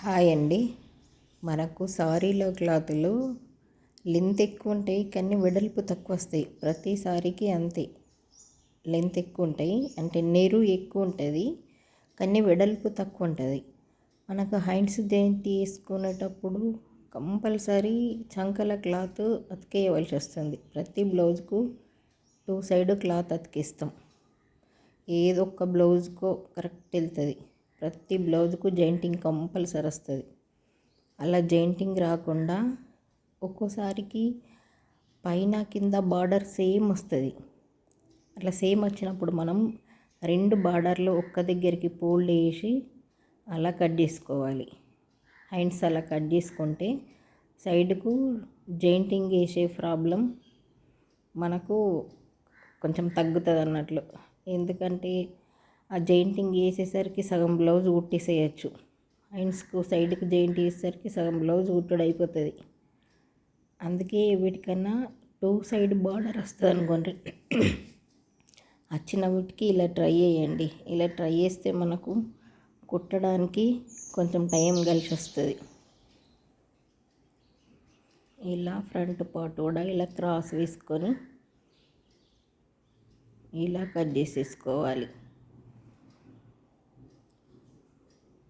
Hi అండి. మనకు సారీలో క్లాతులు లెంత్ ఎక్కువ ఉంటాయి, కానీ వెడల్పు తక్కువ వస్తాయి. ప్రతి సారీకి అంతే, లెంత్ ఎక్కువ ఉంటాయి, అంటే నెరు ఎక్కువ ఉంటుంది, కానీ వెడల్పు తక్కువ ఉంటుంది. మనకు హైండ్స్ దేంటి వేసుకునేటప్పుడు కంపల్సరీ చంకల క్లాత్ అతికేయవలసి వస్తుంది. ప్రతి బ్లౌజ్కు 2 సైడ్ క్లాత్ అతికిస్తాం. ఏదో ఒక బ్లౌజ్కో కరెక్ట్ వెళ్తుంది. ప్రతి బ్లౌజ్కు జాయింటింగ్ కంపల్సరీ వస్తుంది. అలా జాయింటింగ్ రాకుండా ఒక్కోసారికి పైన కింద బార్డర్ సేమ్ వస్తుంది. అట్లా సేమ్ వచ్చినప్పుడు మనం 2 బార్డర్లు ఒక్క దగ్గరికి ఫోల్డ్ వేసి అలా కట్ చేసుకోవాలి. హ్యాండ్స్ అలా కట్ చేసుకుంటే సైడ్కు జాయింటింగ్ వేసే ప్రాబ్లం మనకు కొంచెం తగ్గుతుంది అన్నట్లు. ఎందుకంటే ఆ జాయింటింగ్ వేసేసరికి సగం బ్లౌజ్ కుట్టేసేయచ్చు. హ్యాండ్స్కు సైడ్కి జాయింట్ వేసేసరికి సగం బ్లౌజ్ కుట్టుడు అయిపోతుంది. అందుకే వీటికన్నా 2 సైడ్ బార్డర్ వస్తుంది అనుకోండి, వచ్చిన వీటికి ఇలా ట్రై చేయండి. ఇలా ట్రై చేస్తే మనకు కుట్టడానికి కొంచెం టైం కలిసి వస్తుంది. ఇలా ఫ్రంట్ పార్ట్ కూడా ఇలా క్రాస్ వేసుకొని ఇలా కట్ చేసేసుకోవాలి.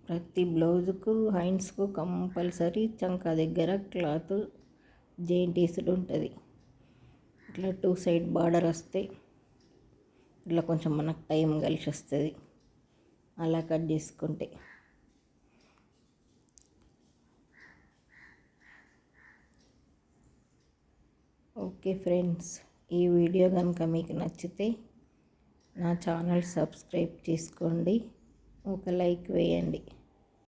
ప్రతి బ్లౌజుకు హ్యాండ్స్కు కంపల్సరీ చంకా దగ్గర క్లాత్ జాయింట్ వేసుడు ఉంటుంది. ఇట్లా 2 సైడ్ బార్డర్ వస్తే ఇట్లా కొంచెం మనకు టైం కలిసి వస్తుంది అలా కట్ చేసుకుంటే. ఓకే ఫ్రెండ్స్, ఈ వీడియో కనుక మీకు నచ్చితే నా ఛానల్ సబ్స్క్రైబ్ చేసుకోండి, ఒక లైక్ వేయండి.